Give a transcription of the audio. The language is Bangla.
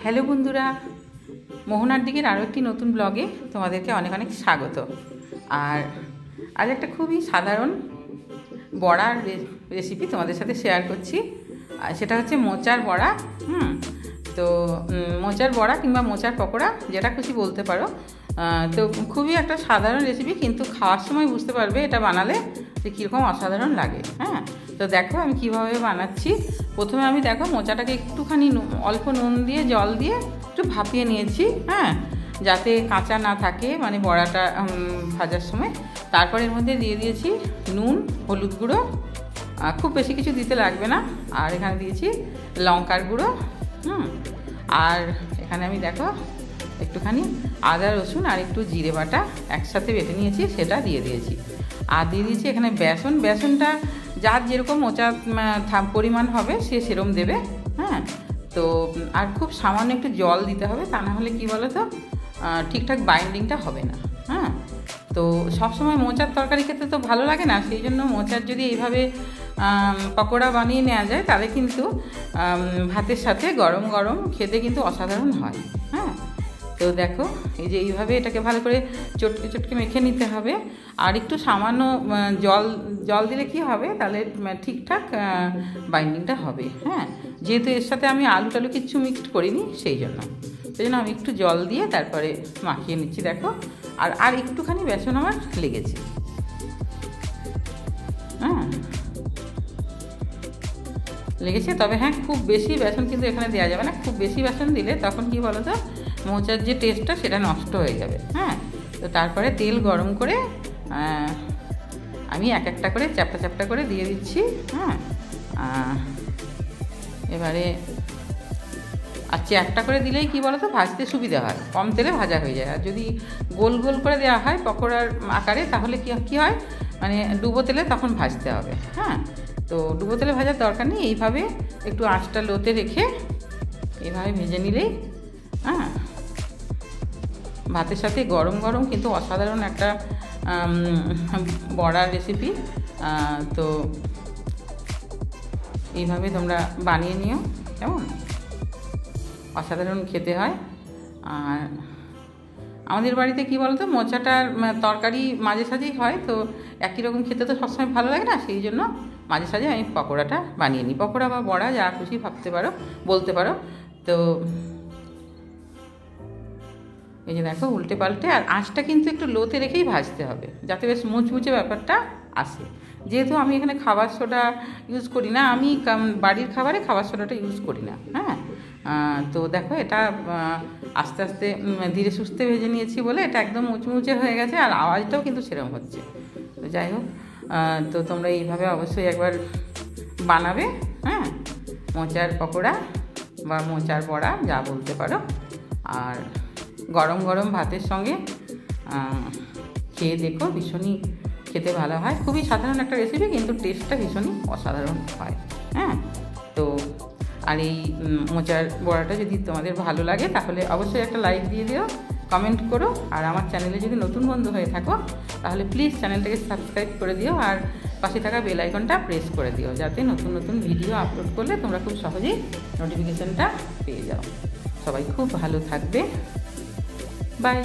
হ্যালো বন্ধুরা, মোহনার দিকের আরও একটি নতুন ব্লগে তোমাদেরকে অনেক অনেক স্বাগত। আর আজ একটা খুবই সাধারণ বড়ার রেসিপি তোমাদের সাথে শেয়ার করছি। আর সেটা হচ্ছে মোচার বড়া। তো মোচার বড়া কিংবা মোচার পকোড়া যেটা খুশি বলতে পারো। তো খুবই একটা সাধারণ রেসিপি, কিন্তু খাওয়ার সময় বুঝতে পারবে এটা বানালে যে কীরকম অসাধারণ লাগে। তো দেখো আমি কীভাবে বানাচ্ছি। প্রথমে আমি দেখো মোচাটাকে একটুখানি অল্প নুন দিয়ে জল দিয়ে একটু ভাপিয়ে নিয়েছি, যাতে কাঁচা না থাকে, মানে বড়াটা ভাজার সময়। তারপর এর মধ্যে দিয়ে দিয়েছি নুন, হলুদ গুঁড়ো, খুব বেশি কিছু দিতে লাগবে না। আর এখানে দিয়েছি লঙ্কার গুঁড়ো, আর এখানে আমি দেখো একটুখানি আদা রসুন আর একটু জিরে বাটা একসাথে বেটে নিয়েছি, সেটা দিয়ে দিয়েছি। আর দিয়ে দিয়েছি এখানে বেসনটা যার যেরকম মোচা পরিমাণ হবে সে সেরকম দেবে। তো আর খুব সামান্য একটু জল দিতে হবে, তা না হলে কী বলো তো ঠিকঠাক বাইন্ডিংটা হবে না। তো সবসময় মোচার তরকারি খেতে তো ভালো লাগে না, সেই জন্য মোচার যদি এইভাবে পকোড়া বানিয়ে নেওয়া যায় তাহলে কিন্তু ভাতের সাথে গরম গরম খেতে কিন্তু অসাধারণ হয়। তো দেখো এই যে এইভাবে এটাকে ভালো করে চটকে চটকে মেখে নিতে হবে। আর একটু সামান্য জল দিলে কি হবে, তাহলে ঠিকঠাক বাইন্ডিংটা হবে। যেহেতু এর সাথে আমি আলু টালু কিচ্ছু মিক্সড করিনি, সেই জন্য আমি একটু জল দিয়ে তারপরে মাখিয়ে নিচ্ছি। দেখো আর একটুখানি বেসন আমার লেগেছে। তবে খুব বেশি বেসন কিন্তু এখানে দেওয়া যাবে না। খুব বেশি বেসন দিলে তখন কি বলো তো মোচার যে টেস্টটা সেটা নষ্ট হয়ে যাবে। তো তারপরে তেল গরম করে আমি এক একটা করে চ্যাপটা চ্যাপটা করে দিয়ে দিচ্ছি। এবারে একটা করে দিলেই কি বলো তো ভাজতে সুবিধা হয়, কম তেলে ভাজা হয়ে যায়। আর যদি গোল গোল করে দেওয়া হয় পকোড়ার আকারে, তাহলে কি হয়, মানে ডুবো তেলে তখন ভাজতে হবে। তো ডুবো তেলে ভাজার দরকার নেই, এইভাবে একটু আঁচটা লোতে রেখে এইভাবে ভেজে নিলেই ভাতের সাথে গরম গরম কিন্তু অসাধারণ একটা বড়ার রেসিপি। তো এইভাবে তোমরা বানিয়ে নিও, কেমন অসাধারণ খেতে হয়। আর আমাদের বাড়িতে কি বলতো মোচাটার তরকারি মাঝে সাঝেই হয়, তো একই রকম খেতে তো সবসময় ভালো লাগে না, সেই জন্য মাঝে সাঝে আমি পকোড়াটা বানিয়ে নিই। পকোড়া বা বড়া যা খুশি বলতে পারো। তো এই যে দেখো উল্টে পাল্টে, আর আঁচটা কিন্তু একটু লোতে রেখেই ভাজতে হবে, যাতে বেশ মুচমুচে ব্যাপারটা আসে। যেহেতু আমি এখানে খাবার সোডা ইউজ করি না, আমি বাড়ির খাবারে খাবার সোডাটা ইউজ করি না। তো দেখো এটা আস্তে আস্তে ধীরে সুস্থে ভেজে নিয়েছি বলে এটা একদম মুচমুচে হয়ে গেছে, আর আওয়াজটাও কিন্তু সেরকম হচ্ছে। তো যাই হোক, তো তোমরা এইভাবে অবশ্যই একবার বানাবে। মোচার পকোড়া বা মোচার বড়া যা বলতে পারো। আর গরম গরম ভাতের সঙ্গে খেয়ে দেখো, ভীষণই খেতে ভালো হয়। খুবই সাধারণ একটা রেসিপি, কিন্তু টেস্টটা ভীষণই অসাধারণ হয়। তো আর এই মোচার বড়াটা যদি তোমাদের ভালো লাগে তাহলে অবশ্যই একটা লাইক দিয়ে দিও, কমেন্ট করো। আর আমার চ্যানেলে যদি নতুন বন্ধু হয়ে থাকো তাহলে প্লিজ চ্যানেলটাকে সাবস্ক্রাইব করে দিও, আর পাশে থাকা বেল আইকনটা প্রেস করে দিও, যাতে নতুন নতুন ভিডিও আপলোড করলে তোমরা খুব সহজেই নোটিফিকেশানটা পেয়ে যাও। সবাই খুব ভালো থাকবে। বাই।